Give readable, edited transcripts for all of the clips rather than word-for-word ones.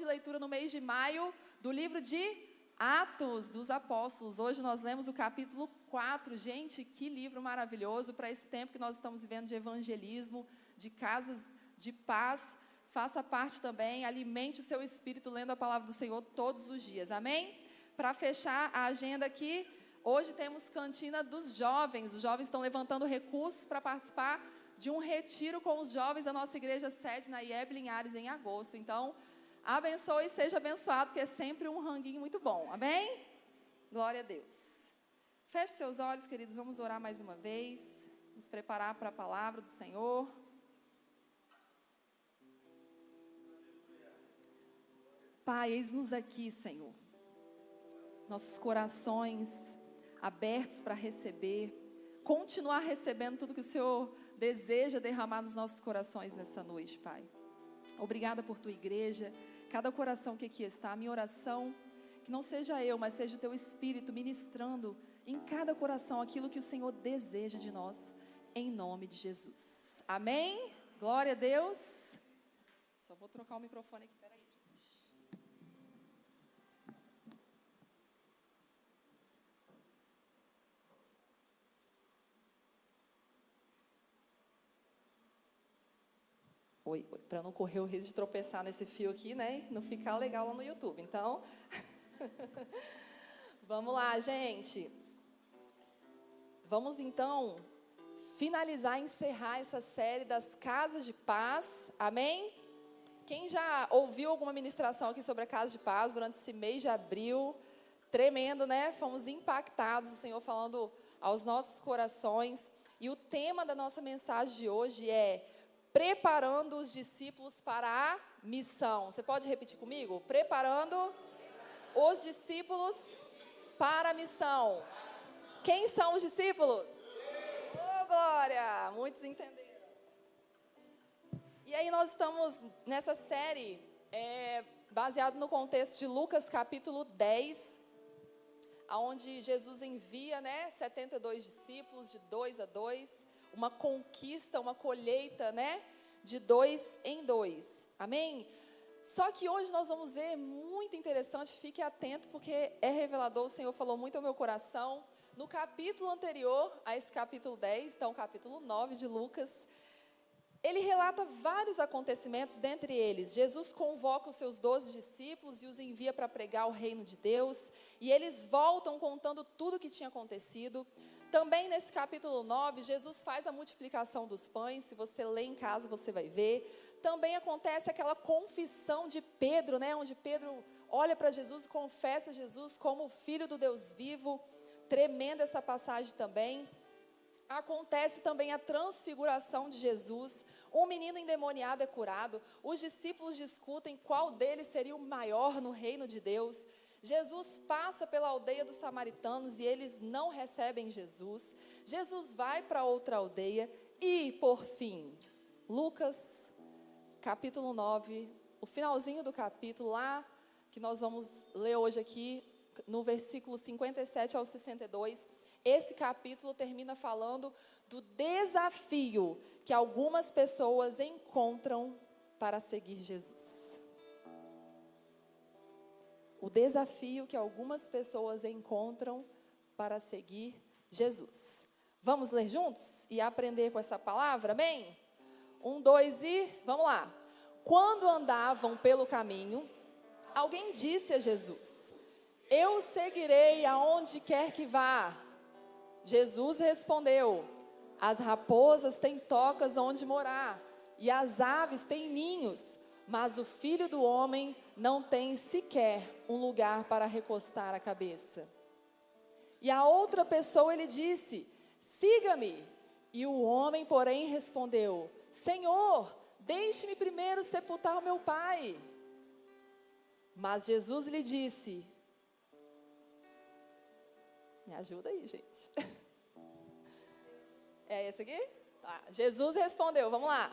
de leitura no mês de maio do livro de Atos dos Apóstolos. Hoje nós lemos o capítulo 4. Gente, que livro maravilhoso para esse tempo que nós estamos vivendo de evangelismo, de casas de paz. Faça parte também, alimente o seu espírito lendo a palavra do Senhor todos os dias. Amém? Para fechar a agenda aqui, hoje temos cantina dos jovens. Os jovens estão levantando recursos para participar de um retiro com os jovens da nossa igreja sede na IEB Linhares em agosto. Então, abençoe e seja abençoado, porque é sempre um ranguinho muito bom. Amém? Glória a Deus. Feche seus olhos, queridos, vamos orar mais uma vez, nos preparar para a palavra do Senhor. Pai, eis-nos aqui, Senhor. Nossos corações abertos para receber, continuar recebendo tudo que o Senhor deseja derramar nos nossos corações nessa noite, Pai. Obrigada por tua igreja, cada coração que aqui está. A minha oração, que não seja eu, mas seja o teu Espírito ministrando em cada coração aquilo que o Senhor deseja de nós, em nome de Jesus. Amém? Glória a Deus. Só vou trocar o microfone aqui, peraí. Para não correr o risco de tropeçar nesse fio aqui, né? Não ficar legal lá no YouTube. Então, vamos lá, gente. Vamos então finalizar, encerrar essa série das casas de paz. Amém? Quem já ouviu alguma ministração aqui sobre a casa de paz durante esse mês de abril? Tremendo, né? Fomos impactados, o Senhor falando aos nossos corações. E o tema da nossa mensagem de hoje é preparando os discípulos para a missão. Você pode repetir comigo? Preparando os discípulos para a missão. Quem são os discípulos? Oh, glória! Muitos entenderam. E aí nós estamos nessa série, baseado no contexto de Lucas capítulo 10, onde Jesus envia, 72 discípulos de 2 a 2, uma conquista, uma colheita, de 2 em 2. Amém? Só que hoje nós vamos ver, muito interessante, fique atento, porque é revelador, o Senhor falou muito ao meu coração. No capítulo anterior a esse capítulo 10, então capítulo 9 de Lucas, ele relata vários acontecimentos, dentre eles, Jesus convoca os seus 12 discípulos e os envia para pregar o reino de Deus, e eles voltam contando tudo o que tinha acontecido. Também nesse capítulo 9, Jesus faz a multiplicação dos pães. Se você ler em casa, você vai ver. Também acontece aquela confissão de Pedro, onde Pedro olha para Jesus e confessa Jesus como o Filho do Deus vivo. Tremenda essa passagem também. Acontece também a transfiguração de Jesus. Um menino endemoniado é curado. Os discípulos discutem qual deles seria o maior no reino de Deus. Jesus passa pela aldeia dos samaritanos e eles não recebem Jesus. Jesus vai para outra aldeia e, por fim, Lucas, capítulo 9, o finalzinho do capítulo lá, que nós vamos ler hoje aqui, no versículo 57 ao 62, esse capítulo termina falando do desafio que algumas pessoas encontram para seguir Jesus. O desafio que algumas pessoas encontram para seguir Jesus. Vamos ler juntos e aprender com essa palavra, amém? 1, 2 e vamos lá. Quando andavam pelo caminho, alguém disse a Jesus: eu seguirei aonde quer que vá. Jesus respondeu: as raposas têm tocas onde morar, e as aves têm ninhos, mas o Filho do Homem não tem sequer um lugar para recostar a cabeça. E a outra pessoa ele disse: siga-me. E o homem, porém, respondeu: Senhor, deixe-me primeiro sepultar o meu pai. Mas Jesus lhe disse: me ajuda aí, gente. É esse aqui? Tá. Jesus respondeu, vamos lá.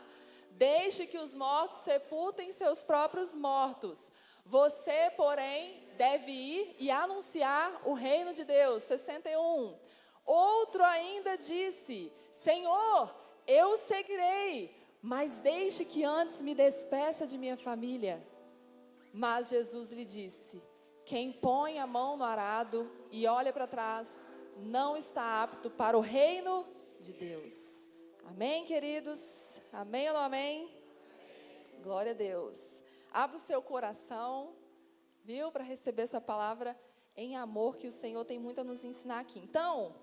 Deixe que os mortos sepultem seus próprios mortos. Você, porém, deve ir e anunciar o reino de Deus. 61. Outro ainda disse: Senhor, eu seguirei, mas deixe que antes me despeça de minha família. Mas Jesus lhe disse: quem põe a mão no arado e olha para trás, não está apto para o reino de Deus. Amém, queridos? Amém ou não amém? Amém. Glória a Deus. Abra o seu coração, viu? Para receber essa palavra em amor que o Senhor tem muito a nos ensinar aqui. Então,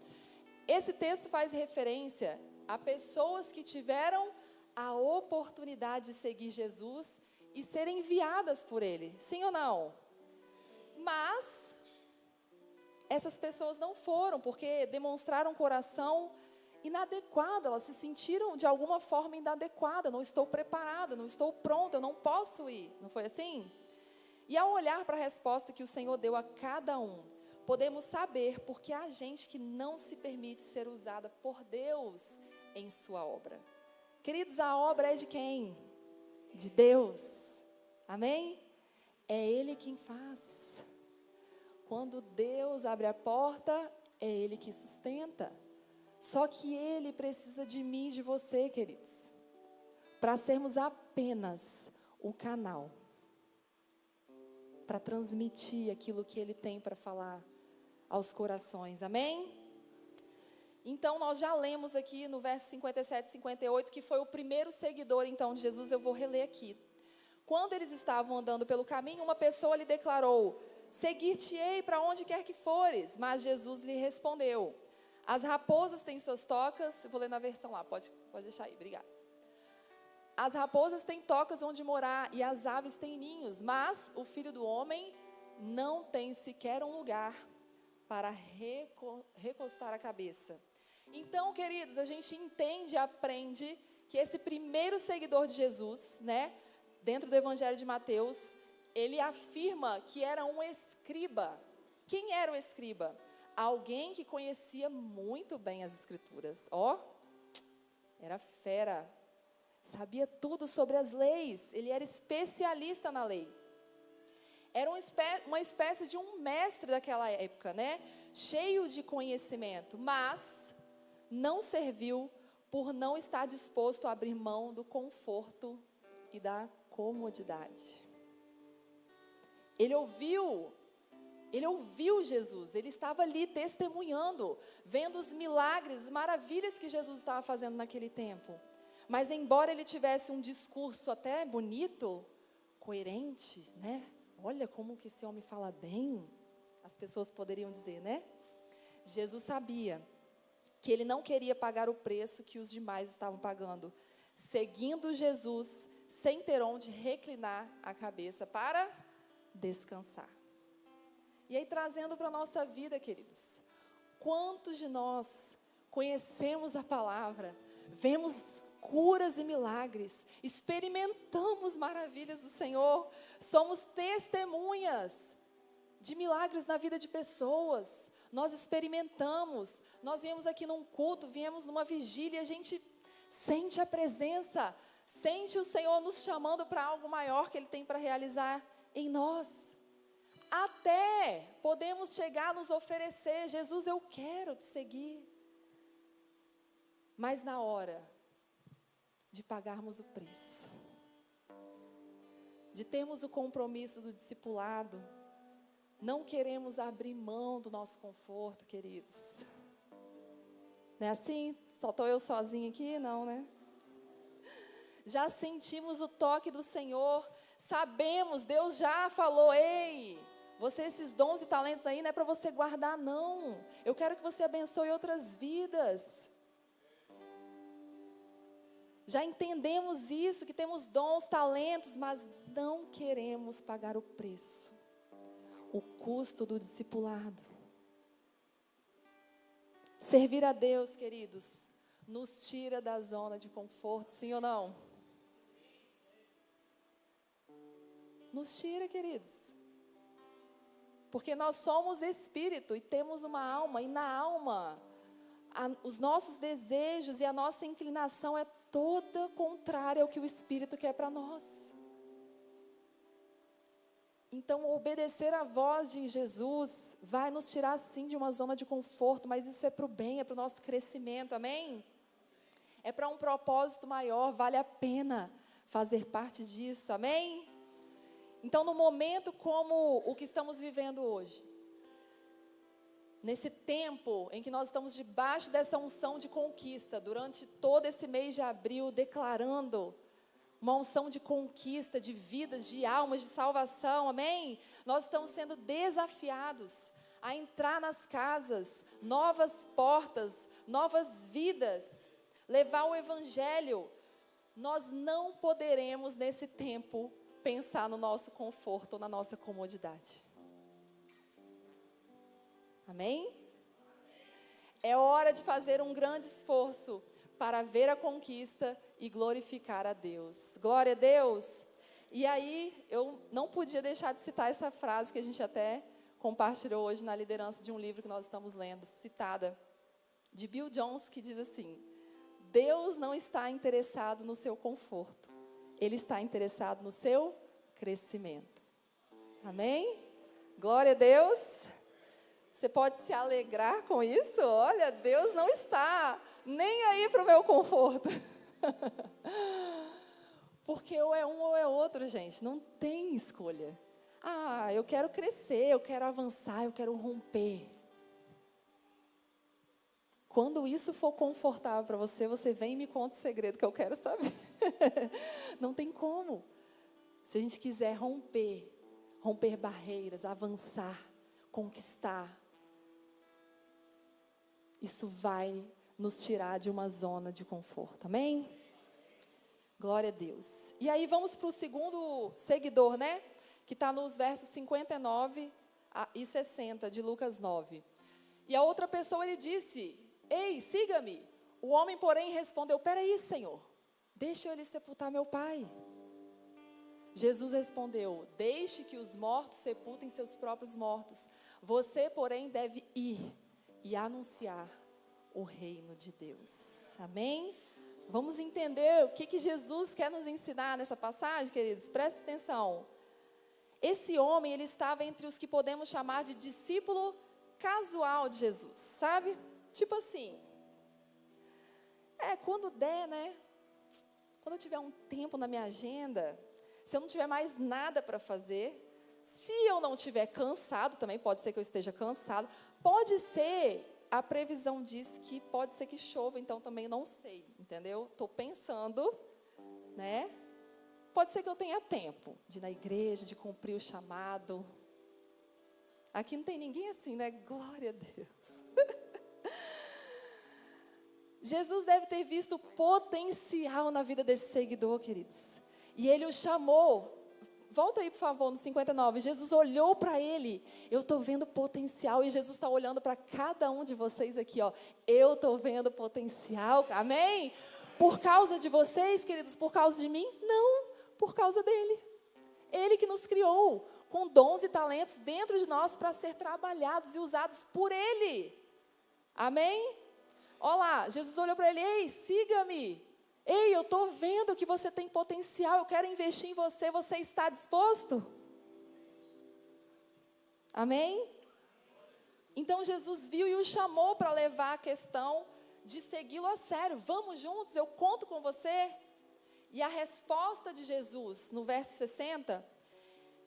esse texto faz referência a pessoas que tiveram a oportunidade de seguir Jesus e serem enviadas por Ele. Sim ou não? Mas essas pessoas não foram, porque demonstraram um coração inadequado. Elas se sentiram de alguma forma inadequada. Não estou preparada, não estou pronta, eu não posso ir. Não foi assim? E ao olhar para a resposta que o Senhor deu a cada um, podemos saber porque há gente que não se permite ser usada por Deus em sua obra. Queridos, a obra é de quem? De Deus. Amém? É Ele quem faz. Quando Deus abre a porta, é Ele que sustenta. Só que Ele precisa de mim e de você, queridos, para sermos apenas o canal, para transmitir aquilo que Ele tem para falar aos corações. Amém? Então, nós já lemos aqui no verso 57 e 58, que foi o primeiro seguidor, então, de Jesus. Eu vou reler aqui. Quando eles estavam andando pelo caminho, uma pessoa lhe declarou: seguir-te-ei para onde quer que fores. Mas Jesus lhe respondeu: as raposas têm suas tocas. Eu vou ler na versão lá, pode deixar aí, obrigada. As raposas têm tocas onde morar e as aves têm ninhos, mas o Filho do Homem não tem sequer um lugar para recostar a cabeça. Então, queridos, a gente entende e aprende que esse primeiro seguidor de Jesus, né, dentro do Evangelho de Mateus, ele afirma que era um escriba. Quem era o escriba? Alguém que conhecia muito bem as Escrituras. Era fera. Sabia tudo sobre as leis. Ele era especialista na lei. Era uma espécie de um mestre daquela época, né? Cheio de conhecimento, mas não serviu por não estar disposto a abrir mão do conforto e da comodidade. Ele ouviu Jesus, ele estava ali testemunhando, vendo os milagres, as maravilhas que Jesus estava fazendo naquele tempo. Mas embora ele tivesse um discurso até bonito, coerente, né? Olha como que esse homem fala bem, as pessoas poderiam dizer, né? Jesus sabia que ele não queria pagar o preço que os demais estavam pagando, seguindo Jesus sem ter onde reclinar a cabeça para descansar. E aí, trazendo para a nossa vida, queridos, quantos de nós conhecemos a palavra, vemos curas e milagres, experimentamos maravilhas do Senhor, somos testemunhas de milagres na vida de pessoas, nós experimentamos, nós viemos aqui num culto, viemos numa vigília, a gente sente a presença, sente o Senhor nos chamando para algo maior que Ele tem para realizar em nós. Até podemos chegar a nos oferecer: Jesus, eu quero te seguir. Mas na hora de pagarmos o preço, de termos o compromisso do discipulado, não queremos abrir mão do nosso conforto, queridos. Não é assim? Só estou eu sozinha aqui? Não, né? Já sentimos o toque do Senhor, sabemos, Deus já falou: ei, você, esses dons e talentos aí não é para você guardar, não. Eu quero que você abençoe outras vidas. Já entendemos isso, que temos dons, talentos, mas não queremos pagar o preço, o custo do discipulado. Servir a Deus, queridos, nos tira da zona de conforto, sim ou não? Nos tira, queridos. Porque nós somos espírito e temos uma alma, e na alma, os nossos desejos e a nossa inclinação é toda contrária ao que o Espírito quer para nós. Então, obedecer à voz de Jesus vai nos tirar, sim, de uma zona de conforto, mas isso é para o bem, é para o nosso crescimento, amém? É para um propósito maior, vale a pena fazer parte disso, amém? Então, no momento como o que estamos vivendo hoje, nesse tempo em que nós estamos debaixo dessa unção de conquista, durante todo esse mês de abril, declarando uma unção de conquista, de vidas, de almas, de salvação, amém? Nós estamos sendo desafiados a entrar nas casas, novas portas, novas vidas, levar o evangelho. Nós não poderemos, nesse tempo, pensar no nosso conforto ou na nossa comodidade. Amém? É hora de fazer um grande esforço para ver a conquista e glorificar a Deus. Glória a Deus! E aí, eu não podia deixar de citar essa frase que a gente até compartilhou hoje na liderança de um livro que nós estamos lendo, citada, de Bill Jones, que diz assim: Deus não está interessado no seu conforto, Ele está interessado no seu crescimento. Amém? Glória a Deus! Você pode se alegrar com isso? Olha, Deus não está nem aí para o meu conforto. Porque ou é um ou é outro, gente. Não tem escolha. Ah, eu quero crescer, eu quero avançar, eu quero romper. Quando isso for confortável para você, você vem e me conta o segredo que eu quero saber. Não tem como. Se a gente quiser romper barreiras, avançar, conquistar, isso vai nos tirar de uma zona de conforto, amém? Glória a Deus. E aí vamos para o segundo seguidor, né? Que está nos versos 59 e 60 de Lucas 9. E a outra pessoa, ele disse: Ei, siga-me. O homem, porém, respondeu: Peraí, Senhor, deixa eu lhe sepultar meu pai. Jesus respondeu: Deixe que os mortos sepultem seus próprios mortos. Você, porém, deve ir e anunciar o reino de Deus. Amém? Vamos entender o que Jesus quer nos ensinar nessa passagem, queridos? Presta atenção. Esse homem, ele estava entre os que podemos chamar de discípulo casual de Jesus, sabe? Tipo assim, quando der, né? Quando eu tiver um tempo na minha agenda, se eu não tiver mais nada para fazer, se eu não estiver cansado, também pode ser que eu esteja cansado, pode ser, a previsão diz que pode ser que chova, então também não sei, entendeu? Estou pensando, né? Pode ser que eu tenha tempo de ir na igreja, de cumprir o chamado. Aqui não tem ninguém assim, né? Glória a Deus. Jesus deve ter visto potencial na vida desse seguidor, queridos. E ele o chamou. Volta aí, por favor, no 59. Jesus olhou para ele. Eu estou vendo potencial. E Jesus está olhando para cada um de vocês aqui, ó. Eu estou vendo potencial. Amém? Por causa de vocês, queridos, por causa de mim? Não, por causa dele. Ele que nos criou com dons e talentos dentro de nós para ser trabalhados e usados por ele. Amém? Olha lá, Jesus olhou para ele: Ei, siga-me. Ei, eu estou vendo que você tem potencial, eu quero investir em você, você está disposto? Amém? Então Jesus viu e o chamou para levar a questão de segui-lo a sério. Vamos juntos, eu conto com você. E a resposta de Jesus, no verso 60,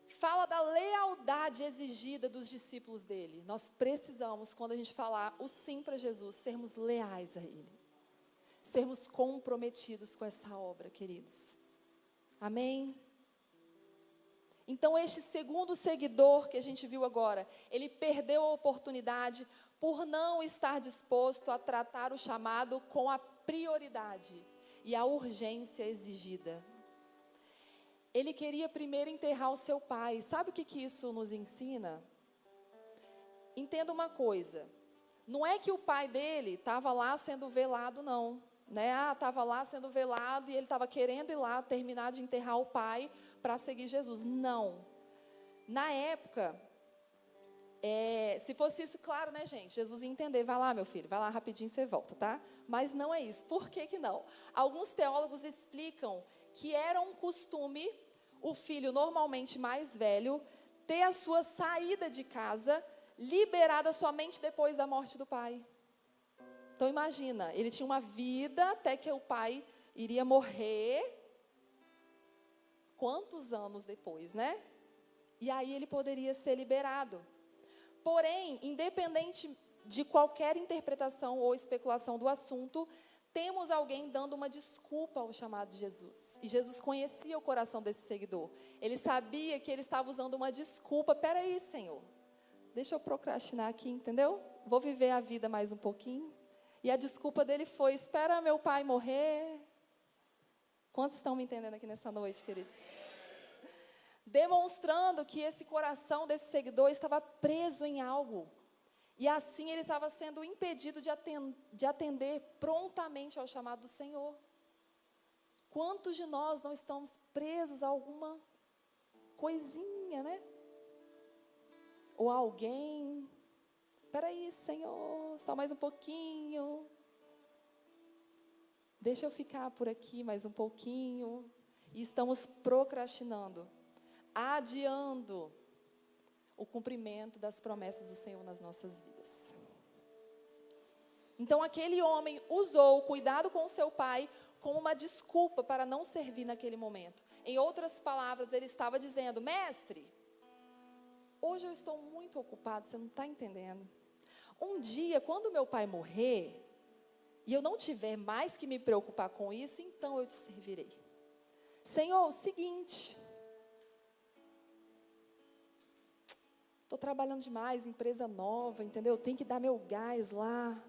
fala da lealdade exigida dos discípulos dele. Nós precisamos, quando a gente falar o sim para Jesus, sermos leais a ele. Sermos comprometidos com essa obra, queridos. Amém? Então, este segundo seguidor que a gente viu agora, ele perdeu a oportunidade por não estar disposto a tratar o chamado com a prioridade e a urgência exigida. Ele queria primeiro enterrar o seu pai. Sabe o que isso nos ensina? Entenda uma coisa. Não é que o pai dele estava lá sendo velado, não. Estava lá sendo velado e ele estava querendo ir lá terminar de enterrar o pai para seguir Jesus. Não. Na época, se fosse isso, claro, né, gente? Jesus ia entender. Vai lá, meu filho, vai lá rapidinho e você volta, tá? Mas não é isso. Por que não? Alguns teólogos explicam que era um costume o filho normalmente mais velho ter a sua saída de casa liberada somente depois da morte do pai. Então imagina, ele tinha uma vida até que o pai iria morrer. Quantos anos depois, né? E aí ele poderia ser liberado. Porém, independente de qualquer interpretação ou especulação do assunto, temos alguém dando uma desculpa ao chamado de Jesus. E Jesus conhecia o coração desse seguidor. Ele sabia que ele estava usando uma desculpa. Peraí, Senhor, deixa eu procrastinar aqui, entendeu? Vou viver a vida mais um pouquinho. E a desculpa dele foi: espera meu pai morrer. Quantos estão me entendendo aqui nessa noite, queridos? Demonstrando que esse coração desse seguidor estava preso em algo. E assim ele estava sendo impedido de atender prontamente ao chamado do Senhor. Quantos de nós não estamos presos a alguma coisinha, né? Ou a alguém. Peraí, Senhor, só mais um pouquinho. Deixa eu ficar por aqui mais um pouquinho. E estamos procrastinando, adiando o cumprimento das promessas do Senhor nas nossas vidas. Então aquele homem usou o cuidado com o seu pai como uma desculpa para não servir naquele momento. Em outras palavras, ele estava dizendo: mestre, hoje eu estou muito ocupado, você não está entendendo. Um dia, quando meu pai morrer, e eu não tiver mais que me preocupar com isso, então eu te servirei. Senhor, o seguinte, estou trabalhando demais, empresa nova, entendeu? Tem que dar meu gás lá.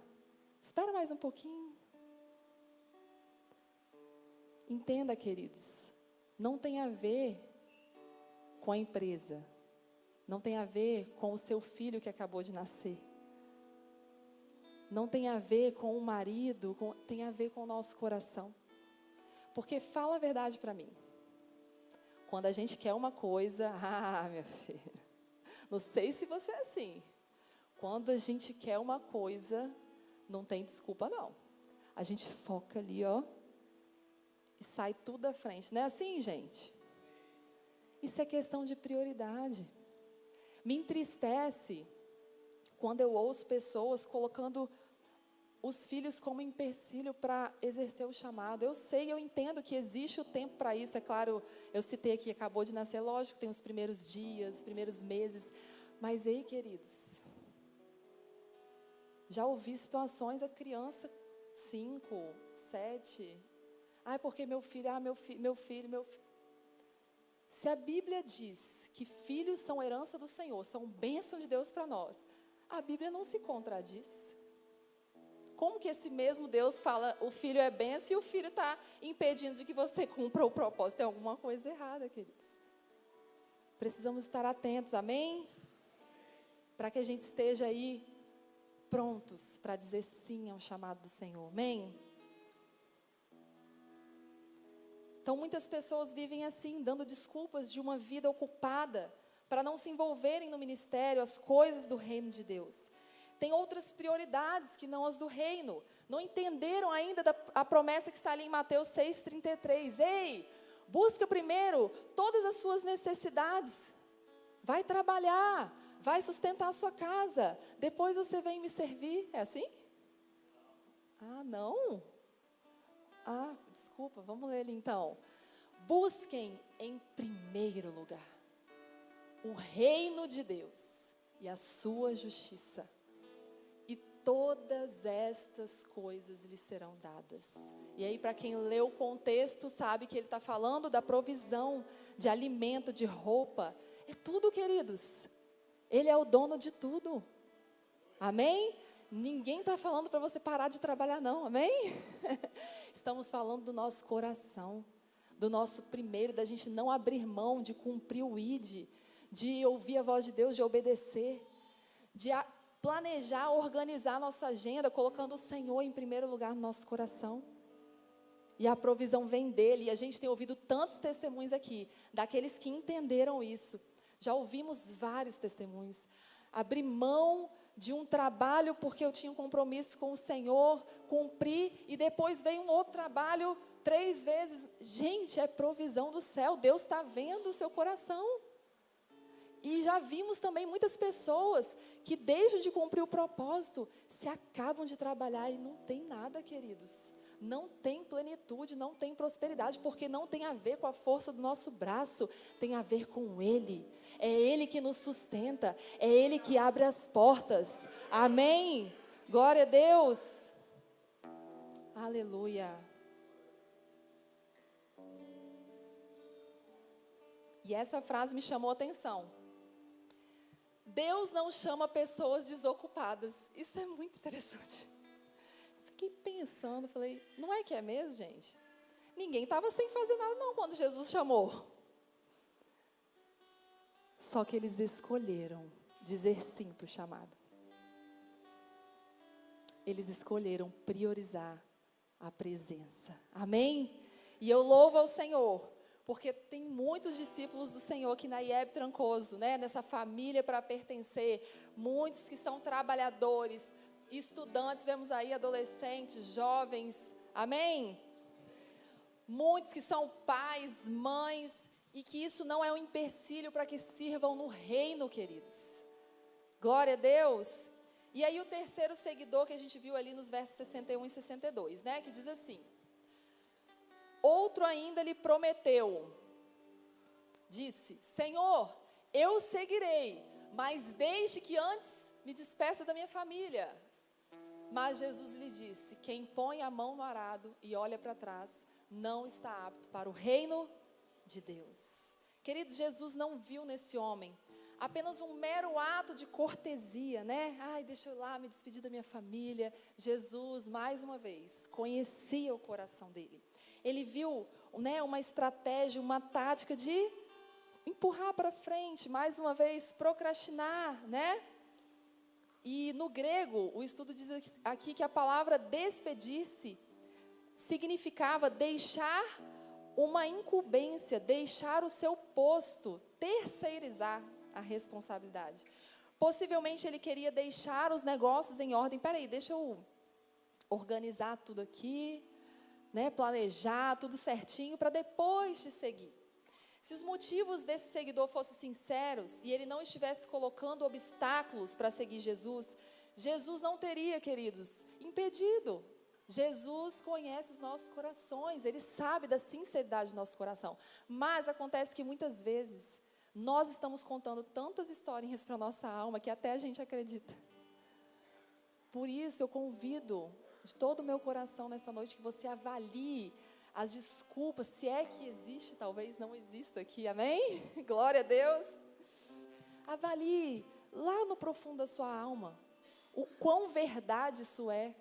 Espera mais um pouquinho. Entenda, queridos, não tem a ver com a empresa. Não tem a ver com o seu filho que acabou de nascer. Não tem a ver com o marido, tem a ver com o nosso coração. Porque fala a verdade para mim. Quando a gente quer uma coisa, minha filha, não sei se você é assim. Quando a gente quer uma coisa, não tem desculpa não. A gente foca ali, ó, e sai tudo da frente. Não é assim, gente? Isso é questão de prioridade. Me entristece quando eu ouço pessoas colocando os filhos como empecilho para exercer o chamado. Eu sei, eu entendo que existe o tempo para isso. É claro, eu citei aqui, acabou de nascer, lógico, tem os primeiros dias, os primeiros meses. Mas, ei, queridos, já ouvi situações, a criança, 5, 7, porque meu filho. Se a Bíblia diz que filhos são herança do Senhor, são bênção de Deus para nós, a Bíblia não se contradiz. Como que esse mesmo Deus fala, o filho é bênção e o filho está impedindo de que você cumpra o propósito? Tem alguma coisa errada, queridos. Precisamos estar atentos, amém? Para que a gente esteja aí prontos para dizer sim ao chamado do Senhor, amém? Então muitas pessoas vivem assim, dando desculpas de uma vida ocupada para não se envolverem no ministério, as coisas do reino de Deus. Tem outras prioridades que não as do reino. Não entenderam ainda a promessa que está ali em Mateus 6,33. Ei, busca primeiro todas as suas necessidades. Vai trabalhar, vai sustentar a sua casa. Depois você vem me servir. É assim? Não? Desculpa, vamos ler ele então. Busquem em primeiro lugar o reino de Deus e a sua justiça. Todas estas coisas lhe serão dadas. E aí, para quem lê o contexto, sabe que ele está falando da provisão de alimento, de roupa. É tudo, queridos. Ele é o dono de tudo. Amém? Ninguém está falando para você parar de trabalhar, não. Amém? Estamos falando do nosso coração, do nosso primeiro, da gente não abrir mão de cumprir o ID, de ouvir a voz de Deus, de obedecer, de planejar, organizar a nossa agenda, colocando o Senhor em primeiro lugar no nosso coração. E a provisão vem dele. E a gente tem ouvido tantos testemunhos aqui, daqueles que entenderam isso. Já ouvimos vários testemunhos. Abri mão de um trabalho porque eu tinha um compromisso com o Senhor, cumpri, e depois veio um outro trabalho 3 vezes. Gente, é provisão do céu. Deus está vendo o seu coração. E já vimos também muitas pessoas que deixam de cumprir o propósito, se acabam de trabalhar e não tem nada, queridos. não tem plenitude, não tem prosperidade, porque não tem a ver com a força do nosso braço, tem a ver com Ele. É Ele que nos sustenta, é Ele que abre as portas. Amém? Glória a Deus. Aleluia. E essa frase me chamou a atenção. Deus não chama pessoas desocupadas. Isso é muito interessante. Fiquei pensando, falei, não é que é mesmo, gente? Ninguém estava sem fazer nada não quando Jesus chamou. Só que eles escolheram dizer sim para o chamado. Eles escolheram priorizar a presença. Amém? E eu louvo ao Senhor, porque tem muitos discípulos do Senhor aqui na IEB Trancoso, né? Nessa família para pertencer. Muitos que são trabalhadores, estudantes, vemos aí adolescentes, jovens. Amém? Muitos que são pais, mães, e que isso não é um empecilho para que sirvam no reino, queridos. Glória a Deus. E aí o terceiro seguidor que a gente viu ali nos versos 61 e 62, né? Que diz assim: outro ainda lhe prometeu, disse, Senhor, eu seguirei, mas deixe que antes me despeça da minha família. Mas Jesus lhe disse, quem põe a mão no arado e olha para trás, não está apto para o reino de Deus. Queridos, Jesus não viu nesse homem apenas um mero ato de cortesia, né? Ai, deixa eu ir lá me despedir da minha família. Jesus, mais uma vez, conhecia o coração dele. Ele viu, né, uma estratégia, uma tática de empurrar para frente, mais uma vez, procrastinar, né? E no grego, o estudo diz aqui que a palavra despedir-se significava deixar uma incumbência, deixar o seu posto, terceirizar a responsabilidade. Possivelmente ele queria deixar os negócios em ordem. Peraí, deixa eu organizar tudo aqui, né, planejar tudo certinho para depois te seguir. Se os motivos desse seguidor fossem sinceros e ele não estivesse colocando obstáculos para seguir Jesus, Jesus não teria, queridos, impedido. Jesus conhece os nossos corações, Ele sabe da sinceridade do nosso coração. Mas acontece que muitas vezes nós estamos contando tantas historinhas para a nossa alma que até a gente acredita. Por isso eu convido de todo o meu coração nessa noite que você avalie as desculpas, se é que existe, talvez não exista aqui, amém? Glória a Deus. Avalie lá no profundo da sua alma o quão verdade isso é.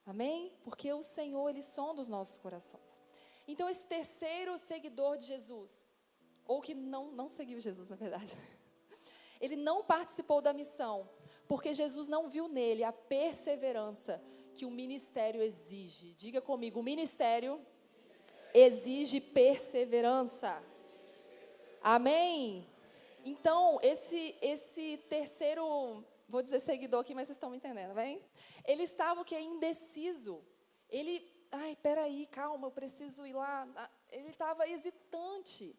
Amém? Porque o Senhor, Ele sonda os nossos corações. Então esse terceiro seguidor de Jesus, ou que não seguiu Jesus na verdade, ele não participou da missão, porque Jesus não viu nele a perseverança que o ministério exige. Diga comigo, o ministério exige perseverança. Amém? Então, esse terceiro, vou dizer seguidor aqui, mas vocês estão me entendendo, bem? Ele estava o quê? Indeciso. Ele, peraí, calma, eu preciso ir lá. Ele estava hesitante.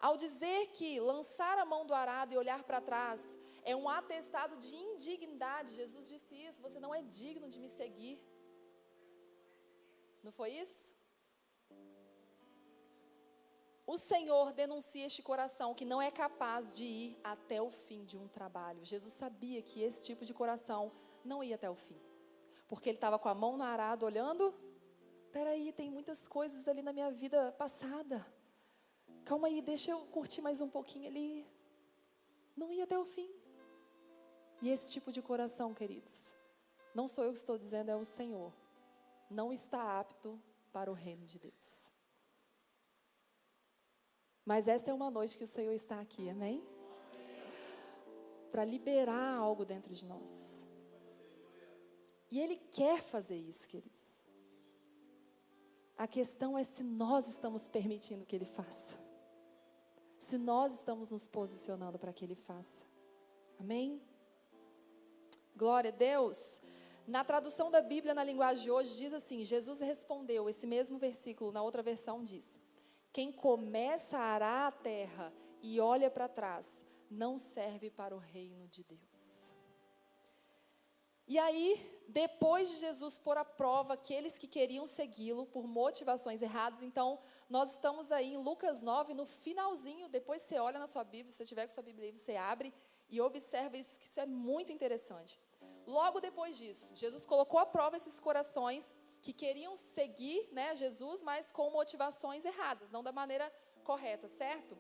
Ao dizer que lançar a mão do arado e olhar para trás é um atestado de indignidade, Jesus disse isso, você não é digno de me seguir. Não foi isso? O Senhor denuncia este coração que não é capaz de ir até o fim de um trabalho. Jesus sabia que esse tipo de coração não ia até o fim. Porque ele estava com a mão no arado olhando, peraí, tem muitas coisas ali na minha vida passada. Calma aí, deixa eu curtir mais um pouquinho ali. Não ia até o fim. E esse tipo de coração, queridos, não sou eu que estou dizendo, é o Senhor. Não está apto para o reino de Deus. Mas essa é uma noite que o Senhor está aqui, amém? Para liberar algo dentro de nós. E Ele quer fazer isso, queridos. A questão é se nós estamos permitindo que Ele faça. Se nós estamos nos posicionando para que Ele faça. Amém? Glória a Deus. Na tradução da Bíblia, na linguagem de hoje, diz assim, Jesus respondeu, esse mesmo versículo, na outra versão diz, quem começa a arar a terra e olha para trás, não serve para o reino de Deus. E aí, depois de Jesus pôr à prova aqueles que queriam segui-lo por motivações erradas, então, nós estamos aí em Lucas 9, no finalzinho, depois você olha na sua Bíblia, se você tiver com sua Bíblia aí, você abre e observa isso, que isso é muito interessante. Logo depois disso, Jesus colocou à prova esses corações que queriam seguir, né, Jesus, mas com motivações erradas, não da maneira correta, certo?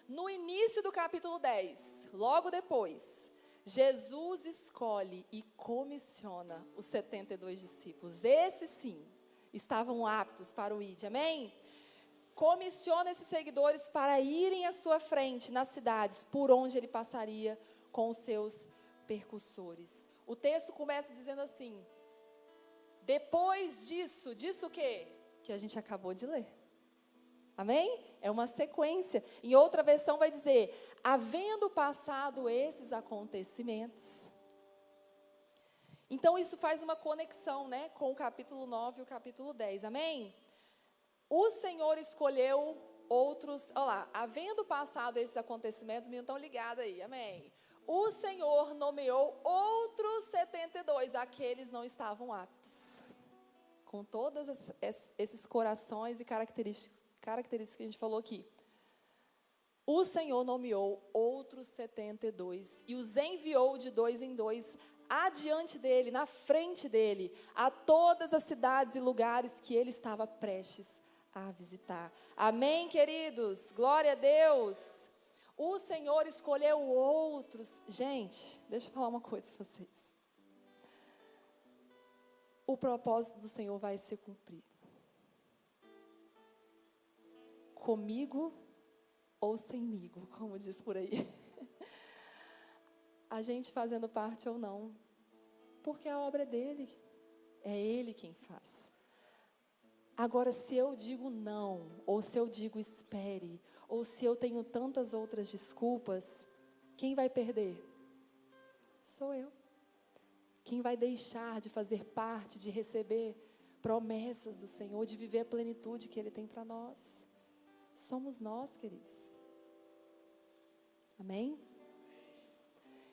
No início do capítulo 10, logo depois, Jesus escolhe e comissiona os 72 discípulos. Esses sim, estavam aptos para o ID, amém? Comissiona esses seguidores para irem à sua frente nas cidades por onde ele passaria com os seus percussores. O texto começa dizendo assim: depois disso o quê? Que a gente acabou de ler. Amém? É uma sequência. Em outra versão vai dizer, havendo passado esses acontecimentos. Então isso faz uma conexão, né, com o capítulo 9 e o capítulo 10. Amém? O Senhor escolheu outros, olha lá, havendo passado esses acontecimentos, me estão ligados aí, amém? O Senhor nomeou outros 72, aqueles não estavam aptos. Com todos esses corações e características que a gente falou aqui. O Senhor nomeou outros 72 e os enviou de 2 em 2 adiante dele, na frente dele, a todas as cidades e lugares que ele estava prestes a visitar. Amém, queridos? Glória a Deus. O Senhor escolheu outros. Gente, deixa eu falar uma coisa para vocês. O propósito do Senhor vai ser cumprido. Comigo ou semigo, como diz por aí. A gente fazendo parte ou não. Porque a obra é dele. É ele quem faz. Agora, se eu digo não, ou se eu digo espere, ou se eu tenho tantas outras desculpas, quem vai perder? Sou eu. Quem vai deixar de fazer parte, de receber promessas do Senhor, de viver a plenitude que Ele tem para nós? Somos nós, queridos. Amém?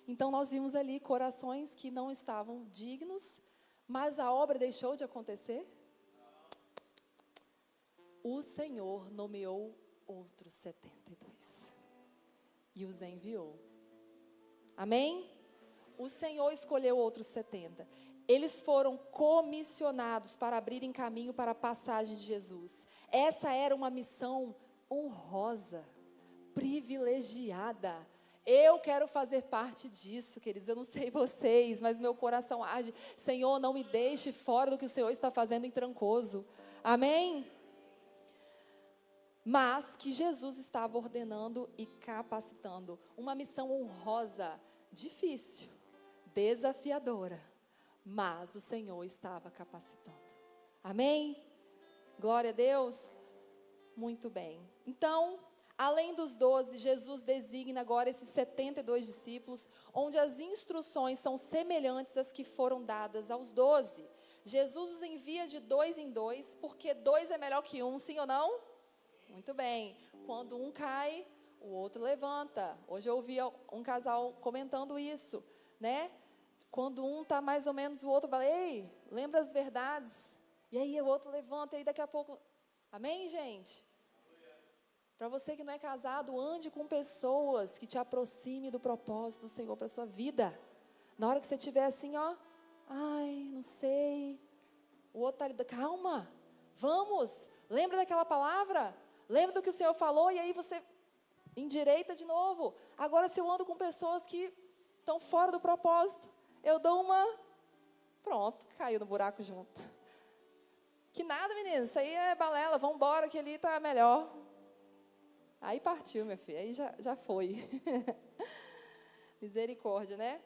Então nós vimos ali corações que não estavam dignos, mas a obra deixou de acontecer? O Senhor nomeou outros 72 e os enviou. Amém? O Senhor escolheu outros 70. Eles foram comissionados para abrirem caminho para a passagem de Jesus. Essa era uma missão honrosa, privilegiada. Eu quero fazer parte disso, queridos. Eu não sei vocês, mas meu coração arde. Senhor, não me deixe fora do que o Senhor está fazendo em Trancoso. Amém? Mas que Jesus estava ordenando e capacitando. Uma missão honrosa, difícil, desafiadora. Mas o Senhor estava capacitando. Amém? Glória a Deus. Muito bem. Então, além dos 12, Jesus designa agora esses 72 discípulos, onde as instruções são semelhantes às que foram dadas aos 12. Jesus os envia de 2 em 2, porque 2 é melhor que 1, sim ou não? Muito bem. Quando um cai, o outro levanta. Hoje eu ouvi um casal comentando isso, né? Quando um está mais ou menos, o outro fala, ei, lembra as verdades. E aí o outro levanta, e aí daqui a pouco... Amém, gente? Para você que não é casado, ande com pessoas que te aproximem do propósito do Senhor para a sua vida. Na hora que você estiver assim, ó, ai, não sei. O outro está ali, calma, vamos, lembra daquela palavra? Lembra do que o Senhor falou? E aí você endireita de novo. Agora, se eu ando com pessoas que estão fora do propósito, eu dou uma... Pronto, caiu no buraco junto. Que nada, menina, isso aí é balela, vamos embora que ali está melhor. Aí partiu, minha filha, aí já foi. Misericórdia, né?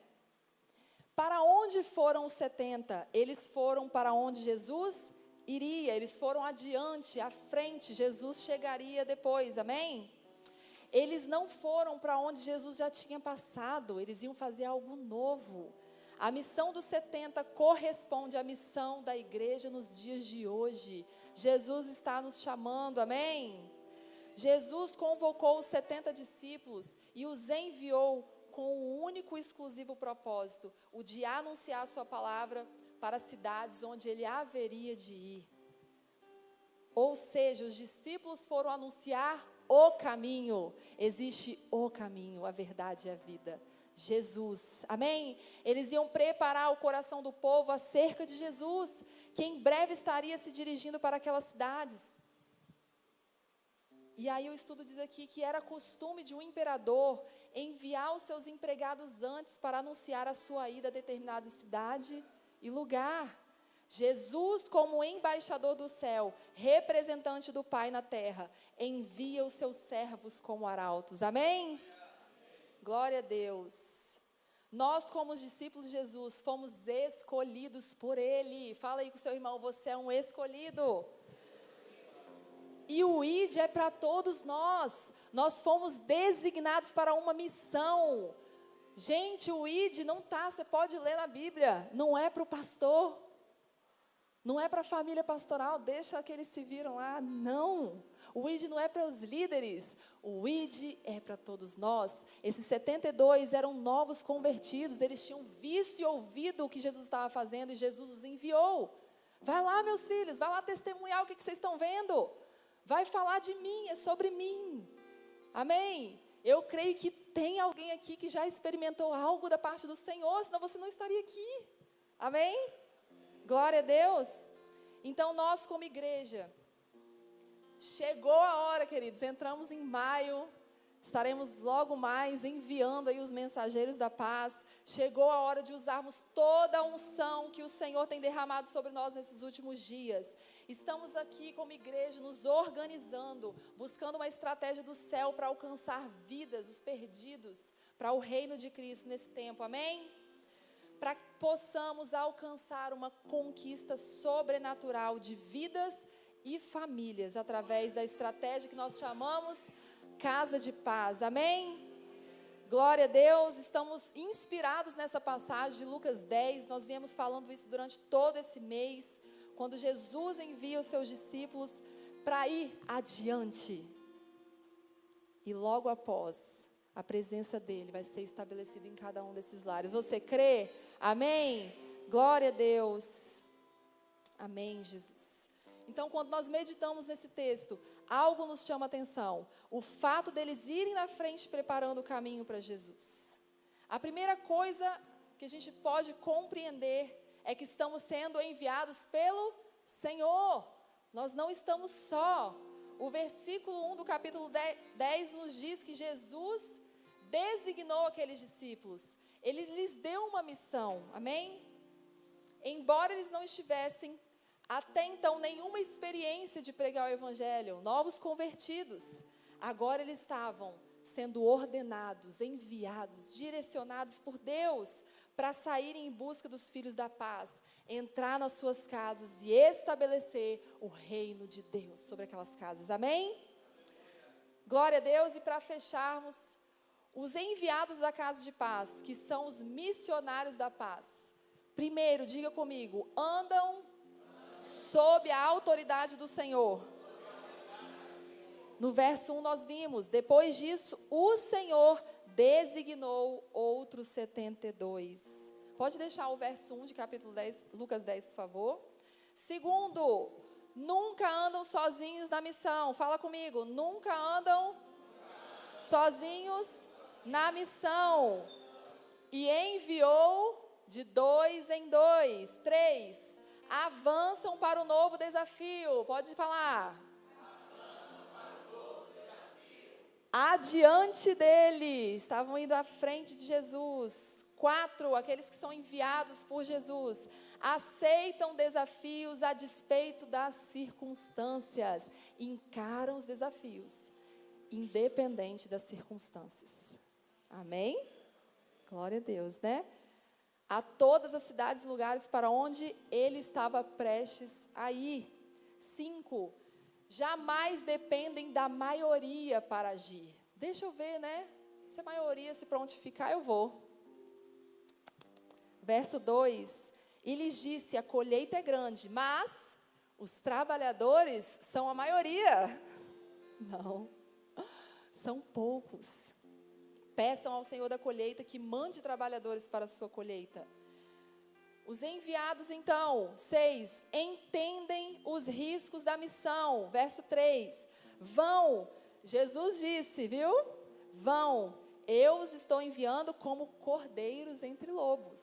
Para onde foram os 70? Eles foram para onde Jesus iria, eles foram adiante, à frente, Jesus chegaria depois, amém? Eles não foram para onde Jesus já tinha passado, eles iam fazer algo novo. A missão dos 70 corresponde à missão da igreja nos dias de hoje. Jesus está nos chamando, amém? Jesus convocou os 70 discípulos e os enviou com o único e exclusivo propósito, o de anunciar a sua palavra para cidades onde ele haveria de ir. Ou seja, os discípulos foram anunciar o caminho. Existe o caminho, a verdade e a vida. Jesus, amém? Eles iam preparar o coração do povo acerca de Jesus, que em breve estaria se dirigindo para aquelas cidades. E aí o estudo diz aqui que era costume de um imperador enviar os seus empregados antes para anunciar a sua ida a determinada cidade e lugar. Jesus, como embaixador do céu, representante do Pai na terra, envia os seus servos como arautos. Amém? Glória a Deus. Nós, como os discípulos de Jesus, fomos escolhidos por Ele. Fala aí com o seu irmão, você é um escolhido. E o ID é para todos nós. Nós fomos designados para uma missão. Gente, o ID não está, você pode ler na Bíblia, não é para o pastor. Não é para a família pastoral, deixa que eles se viram lá. Não, o ID não é para os líderes, o ID é para todos nós. Esses 72 eram novos convertidos, eles tinham visto e ouvido o que Jesus estava fazendo e Jesus os enviou. Vai lá, meus filhos, vai lá testemunhar o que vocês estão vendo. Vai falar de mim, é sobre mim. Amém? Eu creio que tem alguém aqui que já experimentou algo da parte do Senhor, senão você não estaria aqui. Amém? Glória a Deus. Então nós como igreja, chegou a hora, queridos, entramos em maio, estaremos logo mais enviando aí os mensageiros da paz. Chegou a hora de usarmos toda a unção que o Senhor tem derramado sobre nós nesses últimos dias. Estamos aqui como igreja nos organizando, buscando uma estratégia do céu para alcançar vidas, os perdidos, para o reino de Cristo nesse tempo, amém? Para que possamos alcançar uma conquista sobrenatural de vidas e famílias, através da estratégia que nós chamamos Casa de Paz, amém? Glória a Deus, estamos inspirados nessa passagem de Lucas 10, nós viemos falando isso durante todo esse mês, quando Jesus envia os seus discípulos para ir adiante, e logo após, a presença dele vai ser estabelecida em cada um desses lares. Você crê? Amém? Glória a Deus. Amém, Jesus. Então, quando nós meditamos nesse texto, algo nos chama a atenção. O fato deles irem na frente preparando o caminho para Jesus. A primeira coisa que a gente pode compreender é que estamos sendo enviados pelo Senhor. Nós não estamos só. O versículo 1 do capítulo 10 nos diz que Jesus designou aqueles discípulos. Ele lhes deu uma missão, amém? Embora eles não estivessem até então nenhuma experiência de pregar o evangelho, novos convertidos, agora eles estavam sendo ordenados, enviados, direcionados por Deus para saírem em busca dos filhos da paz, entrar nas suas casas e estabelecer o reino de Deus sobre aquelas casas, amém? Glória a Deus. E para fecharmos, os enviados da Casa de Paz, que são os missionários da paz. Primeiro, diga comigo, andam sob a autoridade do Senhor. No verso 1 nós vimos, depois disso, o Senhor designou outros 72. Pode deixar o verso 1 de capítulo 10, Lucas 10, por favor. Segundo, nunca andam sozinhos na missão. Fala comigo, nunca andam sozinhos na missão. E enviou de 2 em 2. 3, avançam para o novo desafio. Pode falar. Adiante dele, estavam indo à frente de Jesus. 4, aqueles que são enviados por Jesus, aceitam desafios a despeito das circunstâncias, encaram os desafios, independente das circunstâncias. Amém? Glória a Deus, né? A todas as cidades e lugares para onde ele estava prestes a ir. 5, jamais dependem da maioria para agir. Deixa eu ver, né? Se a maioria se prontificar, eu vou. Verso 2. E lhes disse, a colheita é grande, mas os trabalhadores são a maioria. Não, são poucos. Peçam ao Senhor da colheita que mande trabalhadores para a sua colheita. Os enviados, então, 6, entendem os riscos da missão. Verso 3, vão, Jesus disse, viu? Vão, eu os estou enviando como cordeiros entre lobos.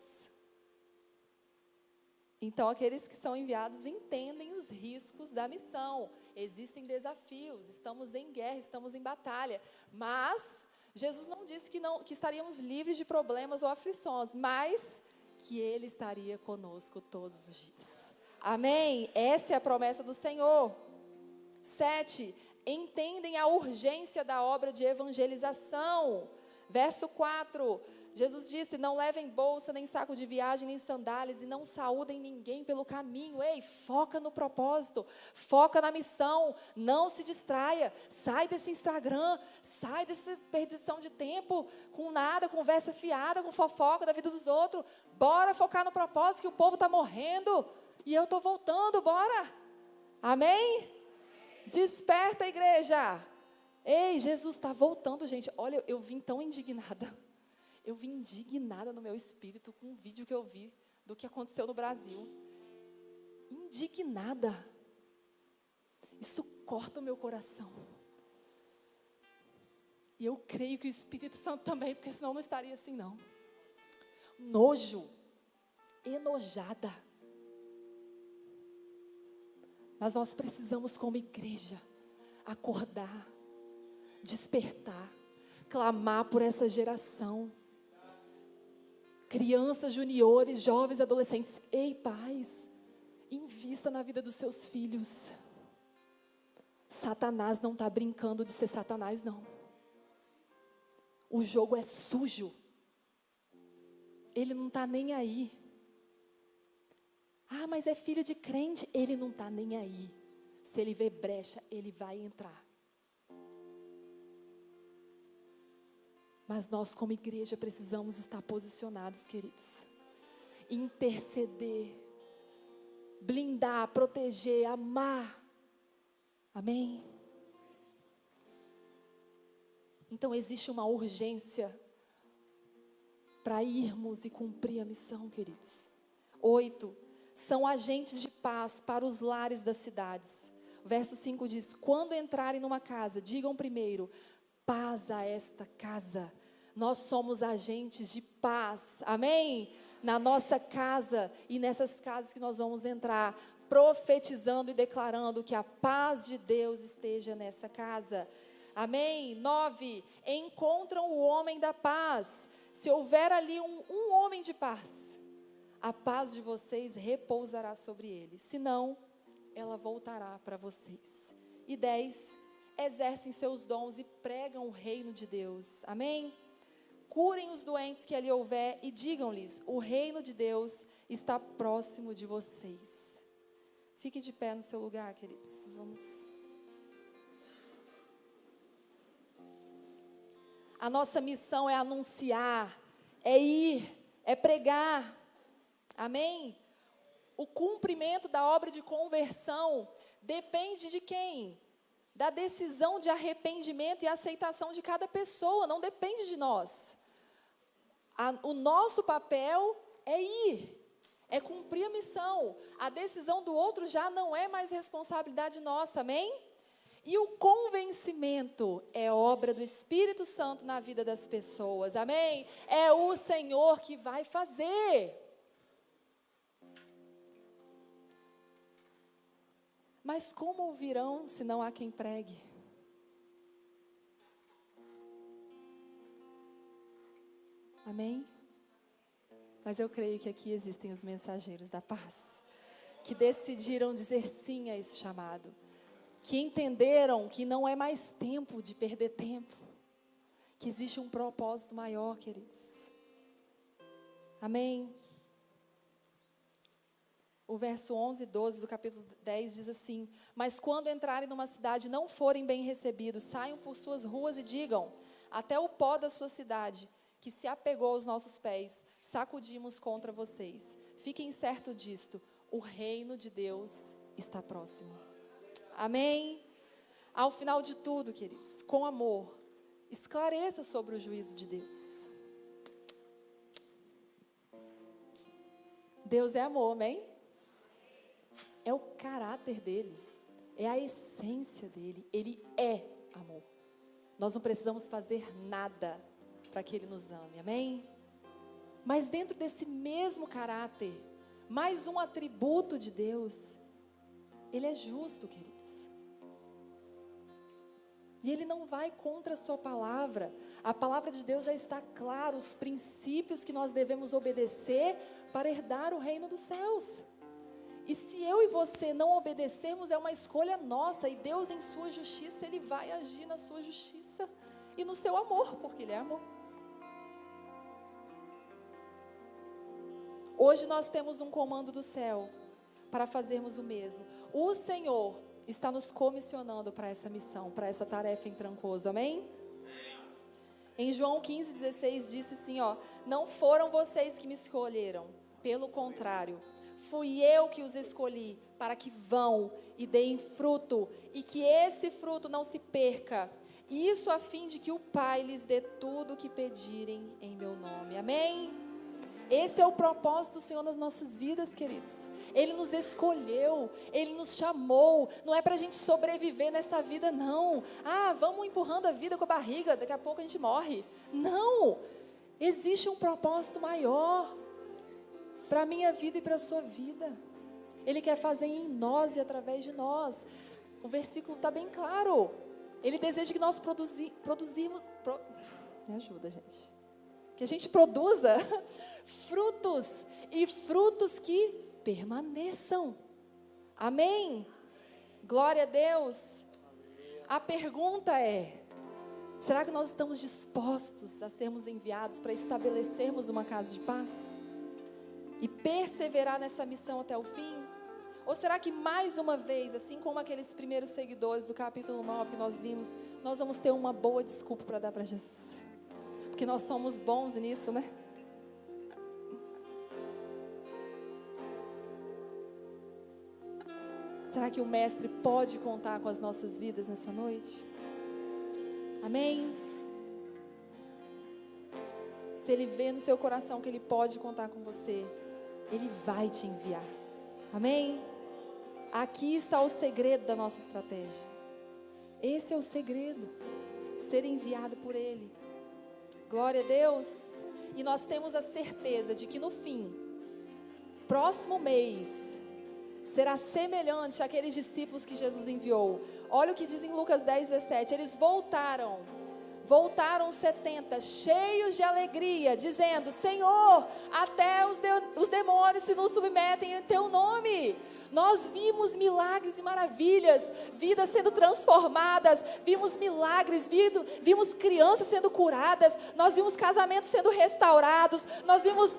Então, aqueles que são enviados entendem os riscos da missão. Existem desafios, estamos em guerra, estamos em batalha. Mas, Jesus não disse que estaríamos livres de problemas ou aflições, mas que Ele estaria conosco todos os dias. Amém? Essa é a promessa do Senhor. 7, entendem a urgência da obra de evangelização. Verso 4, Jesus disse, não levem bolsa, nem saco de viagem, nem sandálias, e não saúdem ninguém pelo caminho. Ei, foca no propósito, foca na missão, não se distraia, sai desse Instagram, sai dessa perdição de tempo, com nada, conversa fiada, com fofoca da vida dos outros. Bora focar no propósito, que o povo está morrendo, e eu estou voltando, bora. Amém? Desperta, igreja. Ei, Jesus está voltando, gente. Olha, eu vim tão indignada. Eu vim indignada no meu espírito com um vídeo que eu vi do que aconteceu no Brasil. Indignada. Isso corta o meu coração. E eu creio que o Espírito Santo também, porque senão não estaria assim, não. Nojo. Enojada. Mas nós precisamos, como igreja, acordar, despertar, clamar por essa geração. Crianças, juniores, jovens, adolescentes. Ei, pais, invista na vida dos seus filhos. Satanás não está brincando de ser Satanás, não. O jogo é sujo. Ele não está nem aí. Ah, mas é filho de crente. Ele não está nem aí. Se ele vê brecha, ele vai entrar. Mas nós, como igreja, precisamos estar posicionados, queridos. Interceder, blindar, proteger, amar. Amém? Então, existe uma urgência para irmos e cumprir a missão, queridos. 8, são agentes de paz para os lares das cidades. O verso 5 diz, quando entrarem numa casa, digam primeiro, paz a esta casa. Nós somos agentes de paz, amém? Na nossa casa e nessas casas que nós vamos entrar, profetizando e declarando que a paz de Deus esteja nessa casa, amém? 9, encontram o homem da paz. Se houver ali um homem de paz, a paz de vocês repousará sobre ele, senão ela voltará para vocês. E 10, exercem seus dons e pregam o reino de Deus, amém? Curem os doentes que ali houver e digam-lhes, o reino de Deus está próximo de vocês. Fique de pé no seu lugar, queridos. Vamos. A nossa missão é anunciar, é ir, é pregar. Amém? O cumprimento da obra de conversão depende de quem? Da decisão de arrependimento e aceitação de cada pessoa, não depende de nós. O nosso papel é ir, é cumprir a missão. A decisão do outro já não é mais responsabilidade nossa, amém? E o convencimento é obra do Espírito Santo na vida das pessoas, amém? É o Senhor que vai fazer. Mas como ouvirão se não há quem pregue? Amém? Mas eu creio que aqui existem os mensageiros da paz, que decidiram dizer sim a esse chamado, que entenderam que não é mais tempo de perder tempo, que existe um propósito maior, queridos. Amém? O verso 11 e 12 do capítulo 10 diz assim, mas quando entrarem numa cidade e não forem bem recebidos, saiam por suas ruas e digam, até o pó da sua cidade, que se apegou aos nossos pés, sacudimos contra vocês. Fiquem certos disto, o reino de Deus está próximo. Amém? Ao final de tudo, queridos, com amor, esclareça sobre o juízo de Deus. Deus é amor, amém? É o caráter dele, é a essência dele, ele é amor. Nós não precisamos fazer nada para que ele nos ame, amém? Mas dentro desse mesmo caráter, mais um atributo de Deus, ele é justo, queridos. E ele não vai contra a sua palavra. A palavra de Deus já está clara, os princípios que nós devemos obedecer para herdar o reino dos céus. E se eu e você não obedecermos, é uma escolha nossa. E Deus, em sua justiça, ele vai agir na sua justiça e no seu amor, porque ele é amor. Hoje nós temos um comando do céu para fazermos o mesmo. O Senhor está nos comissionando para essa missão, para essa tarefa em Trancoso, amém? Em João 15:16 disse assim, ó: não foram vocês que me escolheram, pelo contrário, fui eu que os escolhi para que vão e deem fruto, e que esse fruto não se perca, isso a fim de que o Pai lhes dê tudo o que pedirem em meu nome, amém? Esse é o propósito do Senhor nas nossas vidas, queridos. Ele nos escolheu, Ele nos chamou. Não é para a gente sobreviver nessa vida, não. Vamos empurrando a vida com a barriga, daqui a pouco a gente morre. Não! Existe um propósito maior para a minha vida e para a sua vida. Ele quer fazer em nós e através de nós. O versículo está bem claro. Ele deseja que nós produzimos... Me ajuda, gente. Que a gente produza frutos, e frutos que permaneçam. Amém? Glória a Deus. A pergunta é: será que nós estamos dispostos a sermos enviados para estabelecermos uma casa de paz? E perseverar nessa missão até o fim? Ou será que mais uma vez, assim como aqueles primeiros seguidores do capítulo 9 que nós vimos, nós vamos ter uma boa desculpa para dar para Jesus? Porque nós somos bons nisso, né? Será que o Mestre pode contar com as nossas vidas nessa noite? Amém? Se Ele vê no seu coração que Ele pode contar com você, Ele vai te enviar. Amém? Aqui está o segredo da nossa estratégia. Esse é o segredo. Ser enviado por Ele. Glória a Deus. E nós temos a certeza de que no fim, próximo mês, será semelhante àqueles discípulos que Jesus enviou. Olha o que diz em Lucas 10:17. Eles voltaram 70, cheios de alegria, dizendo: Senhor, até os demônios se nos submetem em teu nome. Nós vimos milagres e maravilhas, vidas sendo transformadas, vimos milagres, vimos crianças sendo curadas, nós vimos casamentos sendo restaurados, nós vimos